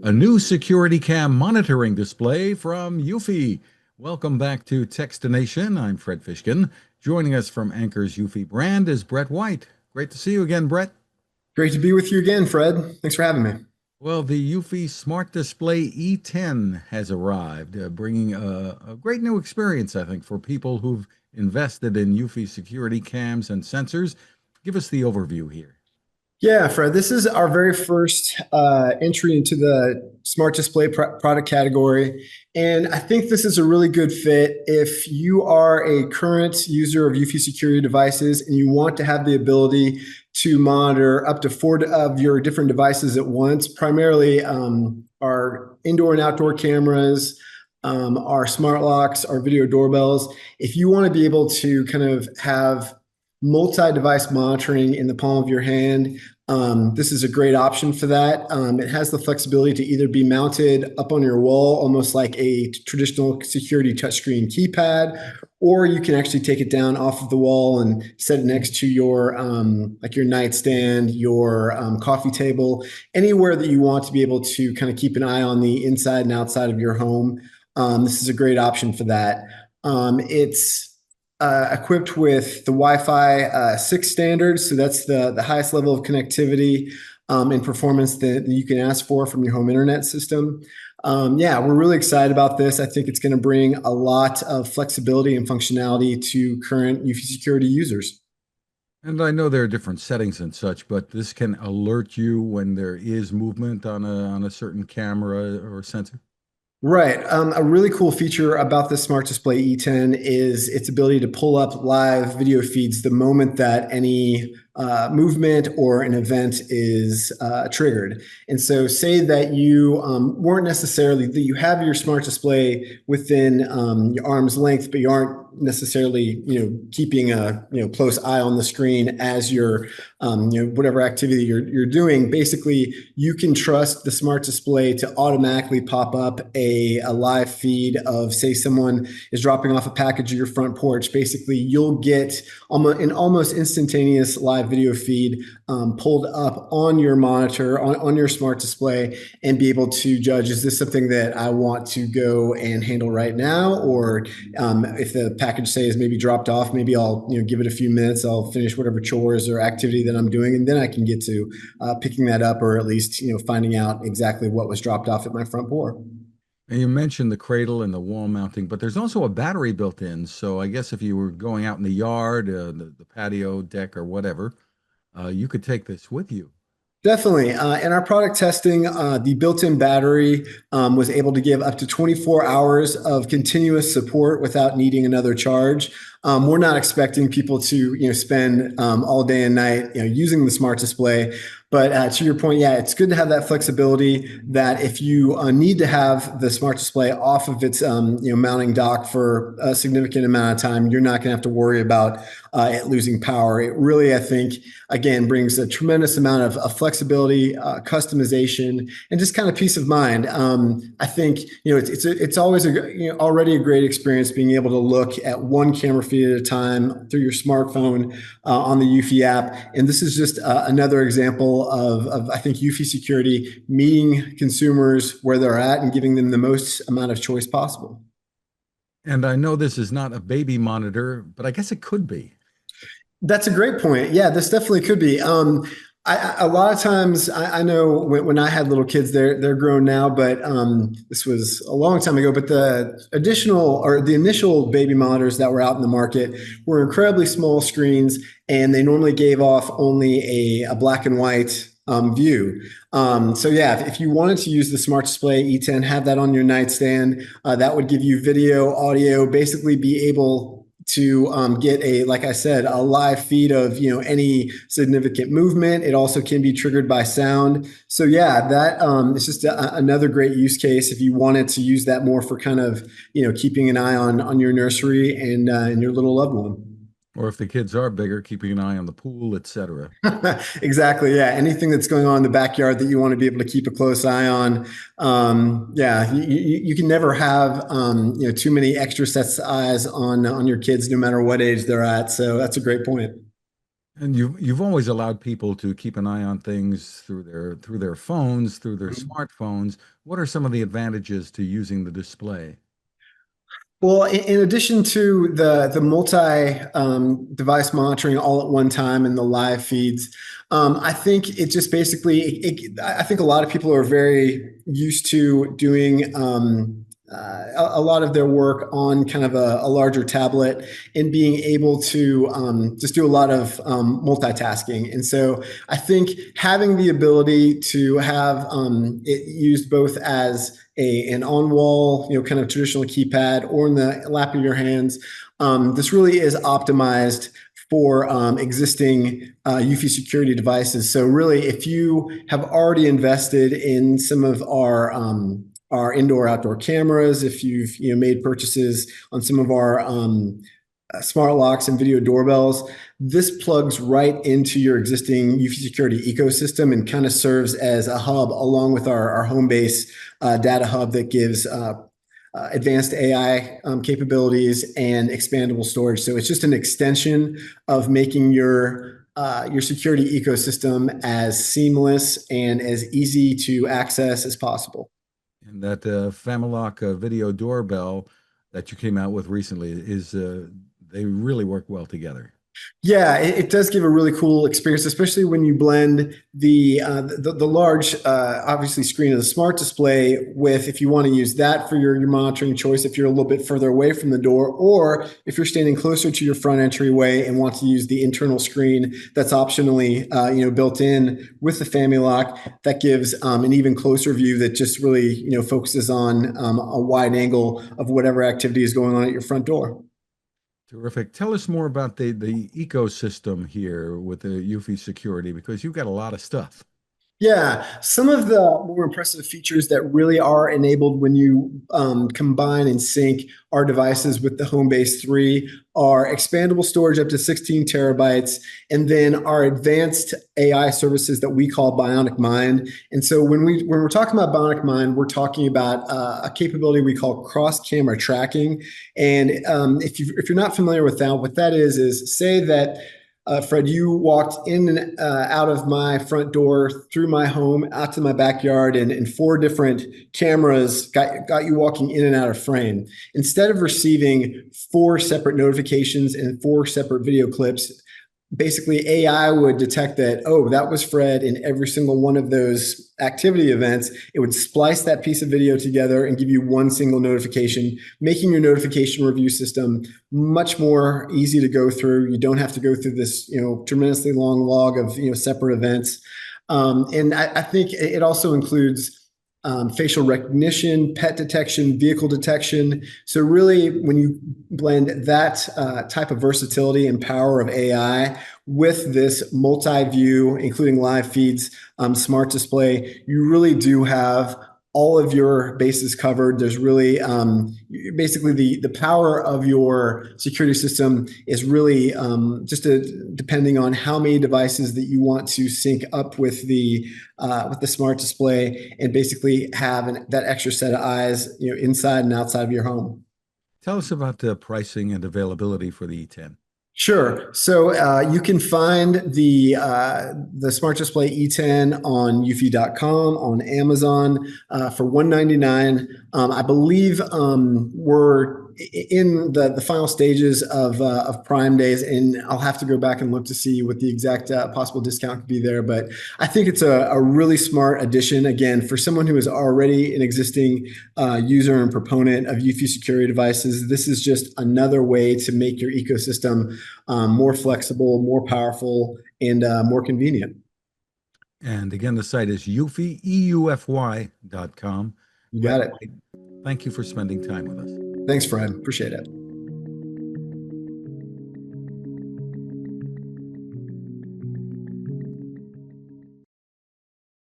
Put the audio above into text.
A new security cam monitoring display from Eufy. Welcome back to Techstination. I'm Fred Fishkin. Joining us from Anchor's Eufy brand is Brett White. Great to see you again, Brett. Great to be with you again, Fred. Thanks for having me. Well, the Eufy Smart Display E10 has arrived, bringing a great new experience, I think, for people who've invested in Eufy security cams and sensors. Give us the overview here. Yeah, Fred, this is our very first entry into the smart display product category. And I think this is a really good fit if you are a current user of Eufy security devices and you want to have the ability to monitor up to 4 of your different devices at once, primarily our indoor and outdoor cameras, our smart locks, our video doorbells. If you want to be able to kind of have multi-device monitoring in the palm of your hand, this is a great option for that. It has the flexibility to either be mounted up on your wall, almost like a traditional security touchscreen keypad, or you can actually take it down off of the wall and set it next to your like your nightstand, your coffee table, anywhere that you want to be able to kind of keep an eye on the inside and outside of your home. This is a great option for that. It's equipped with the Wi-Fi 6 standards. So that's the highest level of connectivity and performance that you can ask for from your home internet system. Yeah, we're really excited about this. I think it's going to bring a lot of flexibility and functionality to current Eufy security users. And I know there are different settings and such, but this can alert you when there is movement on a certain camera or sensor. Right. A really cool feature about the Smart Display E10 is its ability to pull up live video feeds the moment that any movement or an event is triggered. And so say that you weren't necessarily, that you have your smart display within your arm's length, but you aren't necessarily, keeping a, close eye on the screen as you're, whatever activity you're doing. Basically, you can trust the smart display to automatically pop up a live feed of, say, someone is dropping off a package at your front porch. Basically, you'll get an almost instantaneous live video feed pulled up on your monitor, on your smart display, and be able to judge, is this something that I want to go and handle right now? Or if the package, say, is maybe dropped off, maybe I'll give it a few minutes, I'll finish whatever chores or activity that I'm doing, and then I can get to picking that up, or at least finding out exactly what was dropped off at my front door. And you mentioned the cradle and the wall mounting, but there's also a battery built in. So I guess if you were going out in the yard, the patio deck or whatever, you could take this with you. Definitely. In our product testing, the built-in battery was able to give up to 24 hours of continuous support without needing another charge. We're not expecting people to, spend all day and night, using the smart display. But to your point, yeah, it's good to have that flexibility that if you need to have the smart display off of its mounting dock for a significant amount of time, you're not going to have to worry about it losing power. It really, I think, again, brings a tremendous amount of flexibility, customization, and just kind of peace of mind. I think it's always already a great experience being able to look at one camera feed at a time through your smartphone on the Eufy app, and this is just another example of I think Eufy security meeting consumers where they're at and giving them the most amount of choice possible. And I know this is not a baby monitor, but I guess it could be. That's a great point. Yeah, this definitely could be. A lot of times, I know when I had little kids, they're grown now, but this was a long time ago. But the initial baby monitors that were out in the market were incredibly small screens, and they normally gave off only a black and white view. So yeah, if you wanted to use the Smart Display E10, have that on your nightstand, that would give you video, audio, basically be able to get like I said, a live feed of any significant movement. It also can be triggered by sound. So yeah, that it's just another great use case if you wanted to use that more for kind of keeping an eye on your nursery and your little loved one. Or if the kids are bigger, keeping an eye on the pool, etc. Exactly. Yeah. Anything that's going on in the backyard that you want to be able to keep a close eye on. Yeah. You can never have, too many extra sets of eyes on your kids, no matter what age they're at. So that's a great point. And you've always allowed people to keep an eye on things through their phones, through their smartphones. What are some of the advantages to using the display? Well, in addition to the multi device monitoring all at one time and the live feeds, I think it just basically I think a lot of people are very used to doing a lot of their work on kind of a larger tablet and being able to just do a lot of multitasking. And so I think having the ability to have it used both as an on-wall, kind of traditional keypad or in the lap of your hands. This really is optimized for existing Eufy security devices. So really, if you have already invested in some of our indoor outdoor cameras, if you've made purchases on some of our smart locks and video doorbells, this plugs right into your existing Eufy security ecosystem and kind of serves as a hub along with our home base data hub that gives advanced AI capabilities and expandable storage. So it's just an extension of making your security ecosystem as seamless and as easy to access as possible. And that Famillock video doorbell that you came out with recently is they really work well together. Yeah, it does give a really cool experience, especially when you blend the large, obviously screen of the smart display with, if you want to use that for your monitoring choice, if you're a little bit further away from the door, or if you're standing closer to your front entryway and want to use the internal screen that's optionally built in with the Famillock, that gives an even closer view that just really focuses on a wide angle of whatever activity is going on at your front door. Terrific. Tell us more about the ecosystem here with the Eufy security because you've got a lot of stuff. Yeah, some of the more impressive features that really are enabled when you combine and sync our devices with the Homebase 3 are expandable storage up to 16 terabytes, and then our advanced AI services that we call Bionic Mind. And so when we're talking about Bionic Mind, we're talking about a capability we call cross-camera tracking. And if you're not familiar with that, what that is say that Fred, you walked in and out of my front door, through my home, out to my backyard, and four different cameras got you walking in and out of frame. Instead of receiving four separate notifications and four separate video clips, basically AI would detect that, oh, that was Fred in every single one of those activity events. It would splice that piece of video together and give you one single notification, making your notification review system much more easy to go through. You don't have to go through this, tremendously long log of, separate events. And I think it also includes facial recognition, pet detection, vehicle detection. So really, when you blend that type of versatility and power of AI with this multi-view, including live feeds, smart display, you really do have all of your bases covered. There's really basically the power of your security system is really depending on how many devices that you want to sync up with the smart display and basically have that extra set of eyes, inside and outside of your home. Tell us about the pricing and availability for the E10. Sure. So you can find the Smart Display E10 on eufy.com, on Amazon for $199. I believe we're in the final stages of Prime days, and I'll have to go back and look to see what the exact possible discount could be there. But I think it's a really smart addition, again, for someone who is already an existing user and proponent of Eufy security devices. This is just another way to make your ecosystem more flexible, more powerful, and more convenient. And again, the site is Eufy, EUFY.com. You Fred got it. White, thank you for spending time with us. Thanks, Fred. Appreciate it.